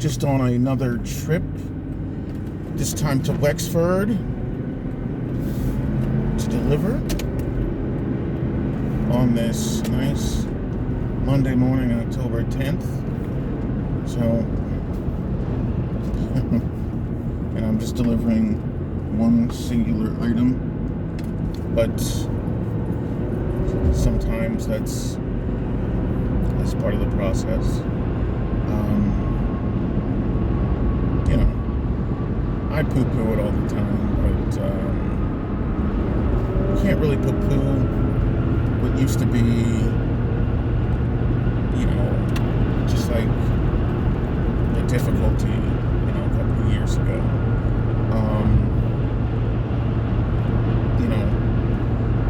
just on another trip, this time to Wexford to deliver on this nice Monday morning, October 10th. So, and I'm just delivering one singular item, but sometimes that's part of the process. I poo-poo it all the time, but you can't really poo-poo what used to be, just like the difficulty, a couple of years ago.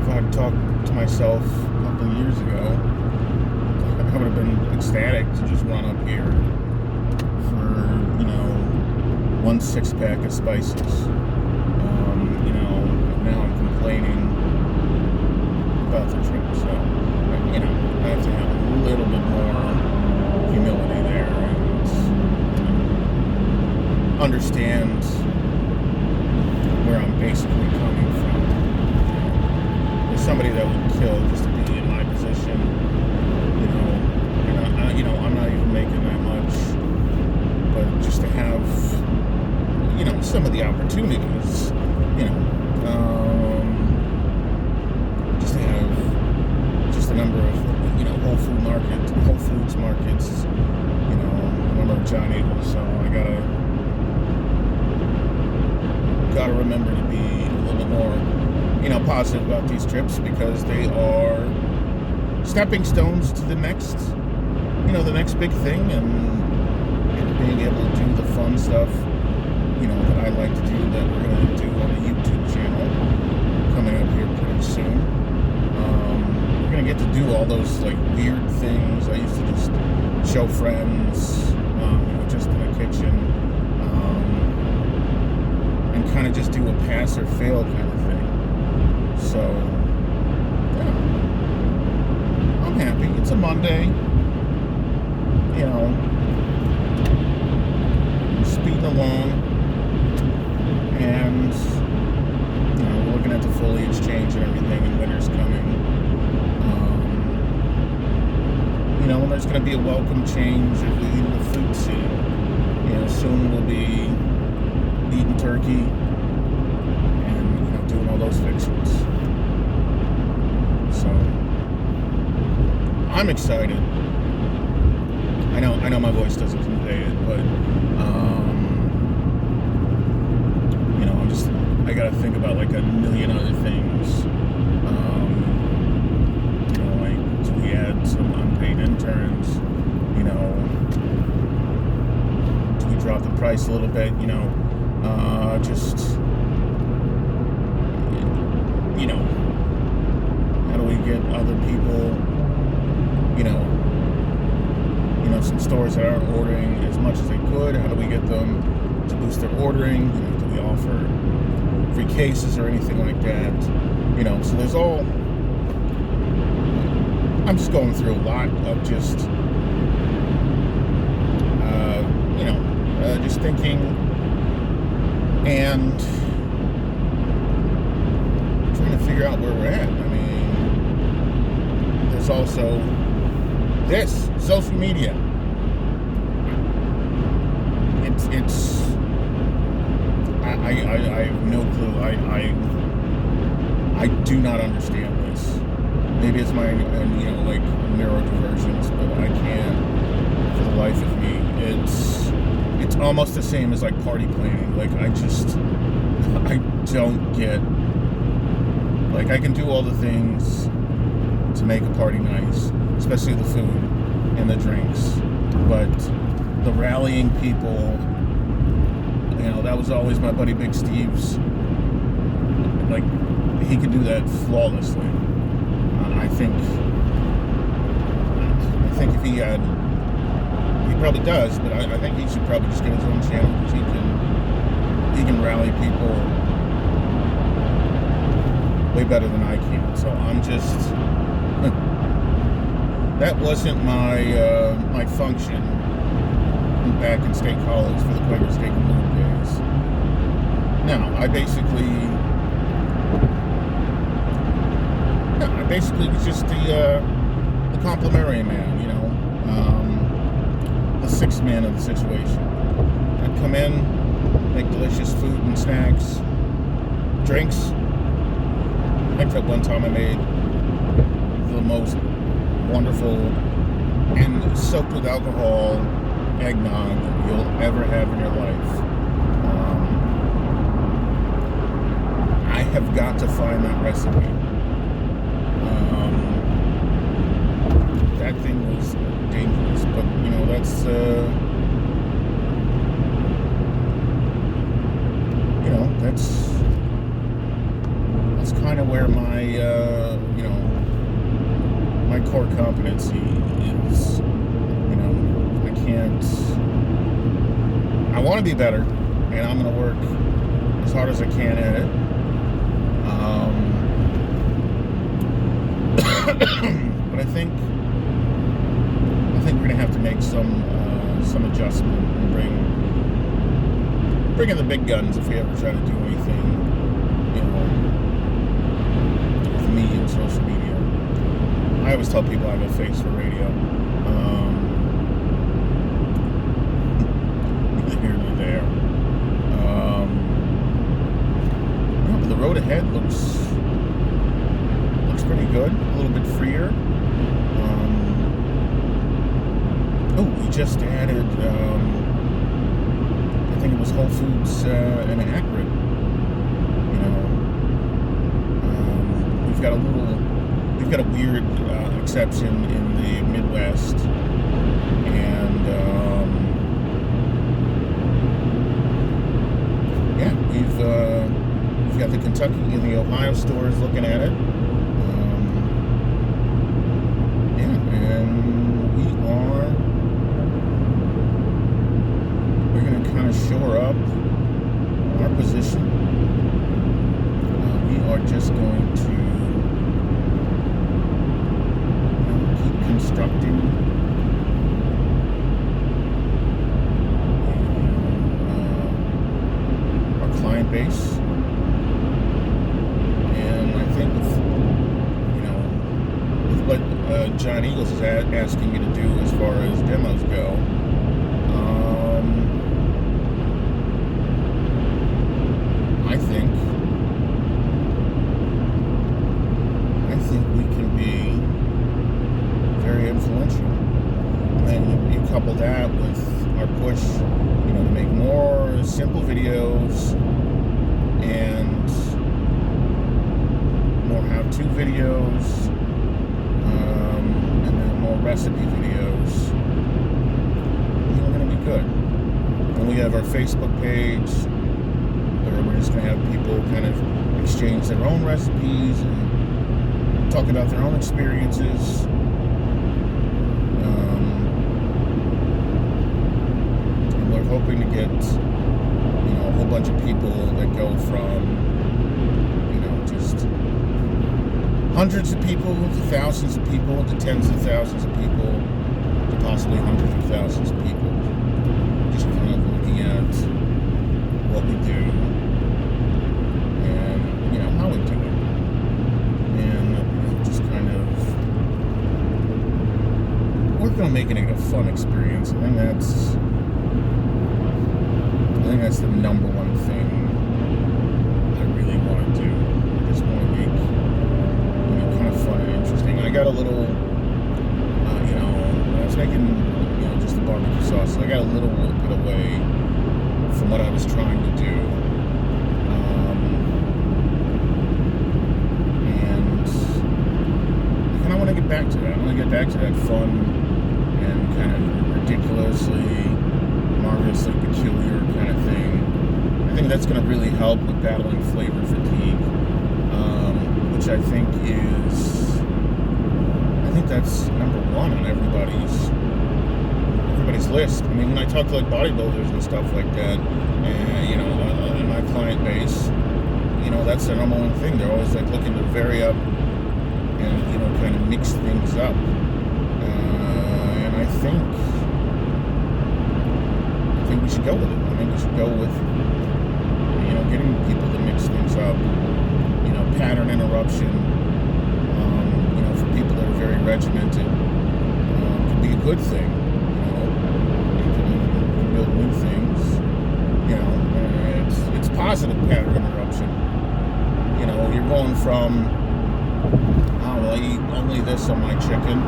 If I'd talked to myself a couple of years ago, I would have been ecstatic to just run up here for, 1 6-pack of spices. Now I'm complaining about the trip, so, I have to have a little bit more humility there and understand where I'm basically coming from. There's somebody that would kill just to be in my position, I'm not even making that much, but just to have, some of the opportunities, just to have just a number of, Whole Foods markets, a number of giant eagles, so I gotta remember to be a little bit more, positive about these trips, because they are stepping stones to the next, the next big thing, and being able to do the fun stuff, that I like to do, that we're going to do on the YouTube channel coming up here pretty soon. We're going to get to do all those like weird things I used to just show friends, just in the kitchen, and kind of just do a pass or fail kind of thing. So, yeah, I'm happy. It's a Monday. I'm speeding along, and we're looking at the foliage change and everything, and winter's coming. And there's going to be a welcome change in the food scene. Soon we'll be eating turkey and doing all those fixings. So I'm excited. I know my voice doesn't convey it, but I gotta think about like a million other things. Like, do we add some unpaid interns? Do we drop the price a little bit? How do we get other people? Some stores that aren't ordering as much as they could, how do we get them to boost their ordering? Do we offer free cases or anything like that? So there's all, I'm just going through a lot of just, just thinking and trying to figure out where we're at. There's also this, social media. I have no clue. I do not understand this. Maybe it's my, like neurodivergence, but I can't for the life of me. It's almost the same as like party planning. Like I don't get, like I can do all the things to make a party nice, especially the food and the drinks, but the rallying people, that was always my buddy Big Steve's. Like, he could do that flawlessly. I think if he had, he probably does, but I think he should probably just get his own channel, because he can rally people way better than I can. So I'm just, that wasn't my my function back in State College for the Quaker Steak and Lube days. No, I basically was just the complimentary man, the sixth man of the situation. I'd come in, make delicious food and snacks, drinks. I think that one time I made the most wonderful and soaked with alcohol eggnog you'll ever have in your life. I have got to find that recipe. That thing was dangerous, but that's that's kind of where my my core competency is. I want to be better, and I'm going to work as hard as I can at it. But I think we're going to have to make some adjustment and bring in the big guns if we ever try to do anything, with me and social media. I always tell people I have a face for radio. Neither here nor there. But the road ahead looks pretty good. A little bit freer. We just added. I think it was Whole Foods in Akron. We've got a weird exception in the Midwest, and we've got the Kentucky and the Ohio stores looking at it. And we're going to kind of shore up our position. We are just going to keep constructing our client base. And I think with what John Eagles is asking me to do as far as demos go, I think we can be very influential. And then you couple that with our push, to make more simple videos and more how-to videos, and then more recipe videos. We're going to be good. And we have our Facebook page, where we're just going to have people kind of exchange their own recipes and talk about their own experiences. And we're hoping to get, a whole bunch of people that go from, just hundreds of people to thousands of people to tens of thousands of people to possibly hundreds of thousands of people. Just kind of looking at what we do and, how we do it. And just kind of working on making it a fun experience. I think that's the number one thing I really want to do. I just want to make kind of fun and interesting. I got a little, I was making, just the barbecue sauce, so I got a little bit away from what I was trying to do. And I kind of want to get back to that. I want to get back to that fun and kind of ridiculously, marvelously peculiar kind of thing. I think that's going to really help with battling flavor fatigue, which I think that's number one on everybody's list. I mean, when I talk to bodybuilders and stuff like that, and in my client base, that's the number one thing. They're always looking to vary up and kind of mix things up. And I think should go with it. I think we should go with, getting people to mix things up. Pattern interruption. For people that are very regimented, can be a good thing. You can build new things. It's positive pattern interruption. You're going from, I eat only this on my chicken,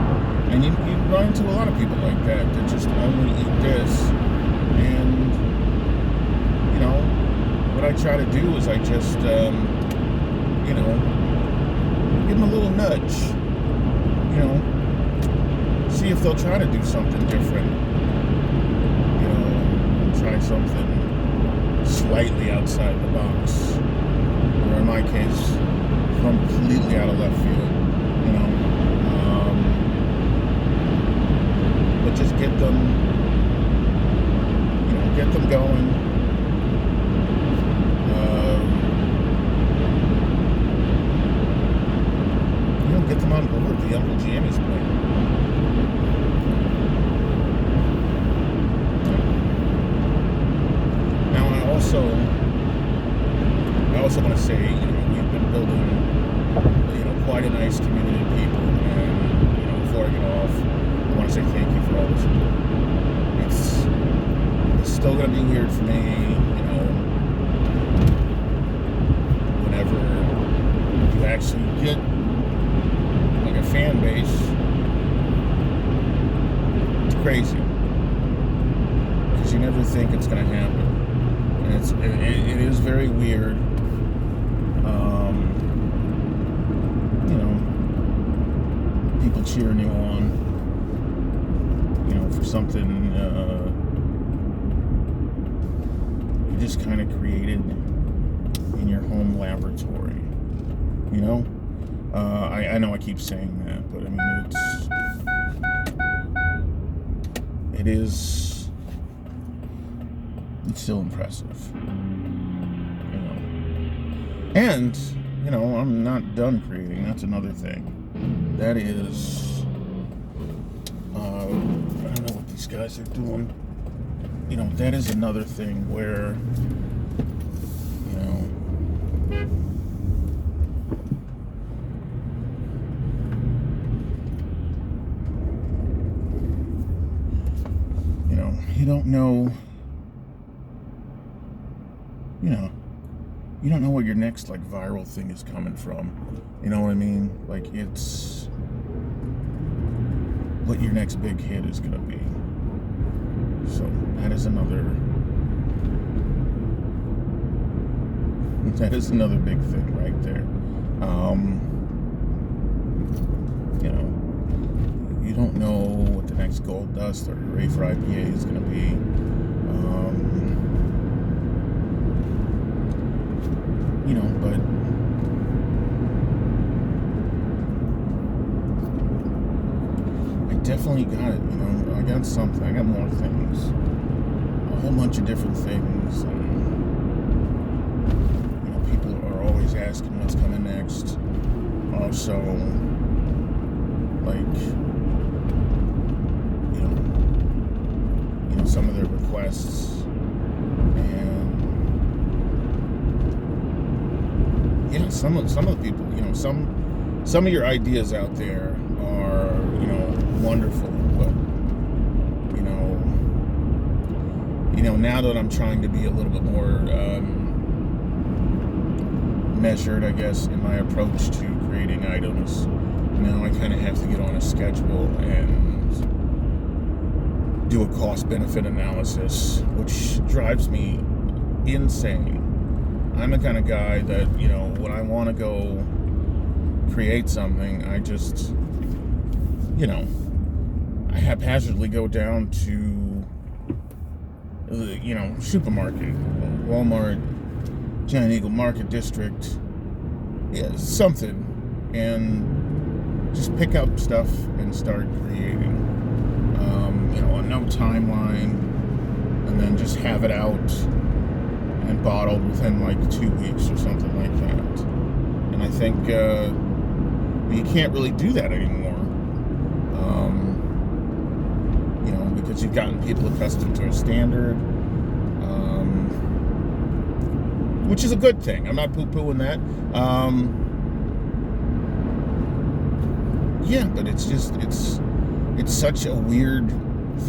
and you run into a lot of people like that just only eat this. And what I try to do is I just give them a little nudge. See if they'll try to do something different. Try something slightly outside the box, or in my case, completely out of left field. But just get them going. Get them on board the Uncle Jammy's plan. Now, I also want to say, we've been building, quite a nice community of people, and, before I get off, I want to say thank you for all the support. It's still going to be weird for me, whenever you actually get fan base. It's crazy because you never think it's going to happen, and it is very weird. People cheering you on, for something you just kind of created in your home laboratory. I know I keep saying that, but I mean, it's still impressive, and, I'm not done creating. That's another thing. That is, I don't know what these guys are doing. That is another thing where, you don't know, you don't know where your next, viral thing is coming from. You know what I mean? It's what your next big hit is going to be. So, that is another big thing right there. You don't know what the next Gold Dust or Rafer IPA is going to be. But I definitely got it. I got something. I got more things. A whole bunch of different things. And, people are always asking what's coming next. Also, some of their requests, and some of the people, some of your ideas out there are, wonderful, but now that I'm trying to be a little bit more measured, I guess, in my approach to creating items, now I kind of have to get on a schedule and do a cost-benefit analysis, which drives me insane. I'm the kind of guy that, when I want to go create something, I just, I haphazardly go down to the, supermarket, Walmart, Giant Eagle Market District, something, and just pick up stuff and start creating. On no timeline, and then just have it out and bottled within 2 weeks or something like that. And I think you can't really do that anymore. Because you've gotten people accustomed to a standard, which is a good thing. I'm not poo-pooing that. Yeah, but it's just, it's such a weird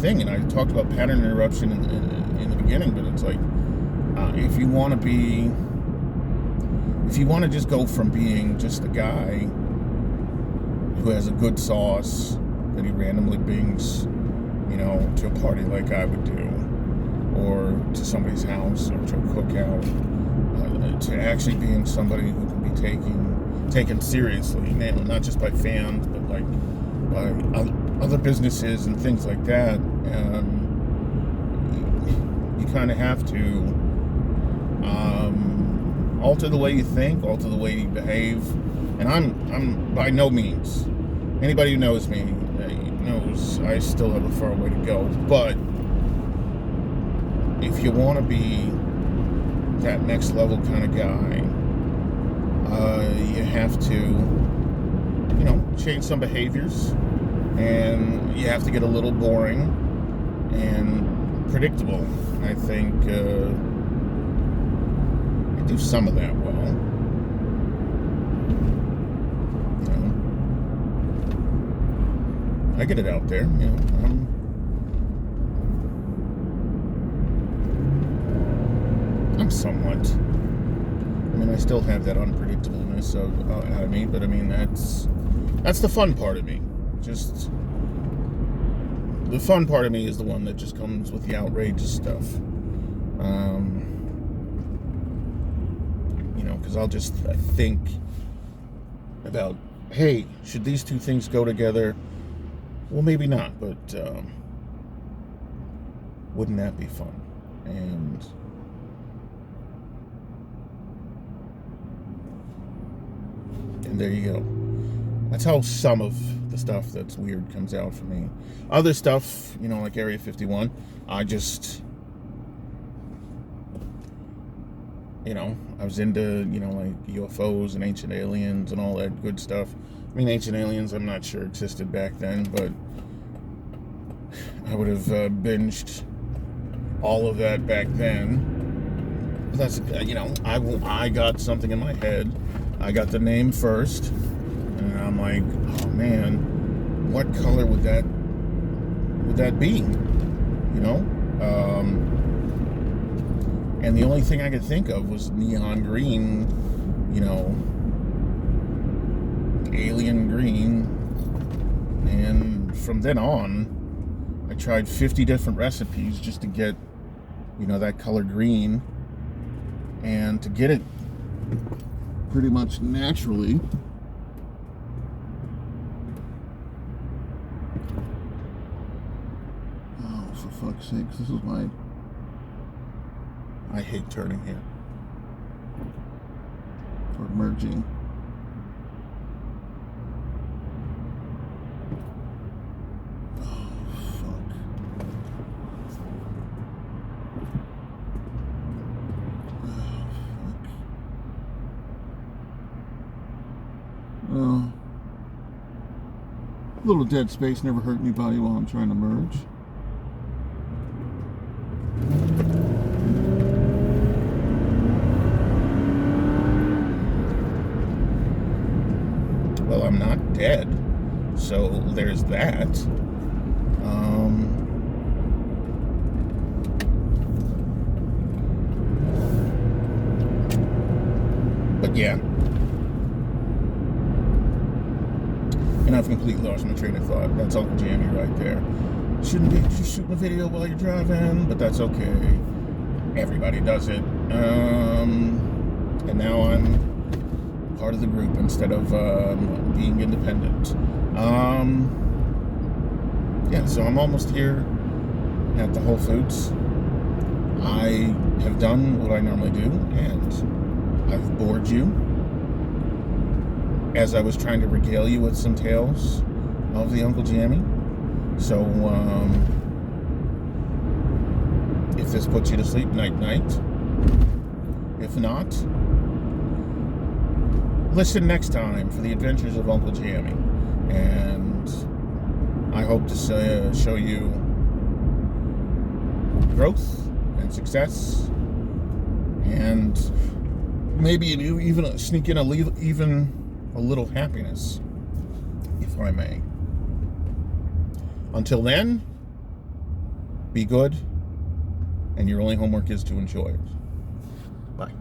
thing. And I talked about pattern interruption in the beginning, but it's like, if you want to just go from being just a guy who has a good sauce that he randomly brings, to a party like I would do, or to somebody's house, or to a cookout, to actually being somebody who can be taken seriously, not just by fans, but like by other businesses and things like that. You kind of have to alter the way you think, alter the way you behave. And I'm by no means, anybody who knows me knows I still have a far way to go. But if you want to be that next level kind of guy, you have to, change some behaviors, and you have to get a little boring and predictable. I think I do some of that well. I get it out there. I'm somewhat. I still have that unpredictableness out of me, but that's the fun part of me. Just the fun part of me is the one that just comes with the outrageous stuff. Because I'll just think about, hey, should these two things go together? Well, maybe not, but wouldn't that be fun? And there you go. That's how some of the stuff that's weird comes out for me. Other stuff, like Area 51, I just, I was into, like UFOs and ancient aliens and all that good stuff. Ancient aliens, I'm not sure existed back then, but I would have binged all of that back then. But that's, I got something in my head. I got the name first, and I'm like, oh man, what color would that be? And the only thing I could think of was neon green, alien green. And from then on, I tried 50 different recipes just to get, that color green, and to get it pretty much naturally. Oh, for fuck's sakes, this is my... I hate turning here. Or merging. Oh, fuck. Oh, a little dead space never hurt anybody while I'm trying to merge. Well, I'm not dead, so there's that. But yeah. And I've completely lost my train of thought. That's Uncle Jammy right there. Shouldn't be just shooting a video while you're driving, but that's okay. Everybody does it. And now I'm part of the group instead of being independent. Yeah, so I'm almost here at the Whole Foods. I have done what I normally do, and I've bored you as I was trying to regale you with some tales of the Uncle Jammy. So, if this puts you to sleep, night-night. If not, listen next time for the adventures of Uncle Jammy. And I hope to show you growth and success and maybe even sneak in even a little happiness, if I may. Until then, be good, and your only homework is to enjoy it. Bye.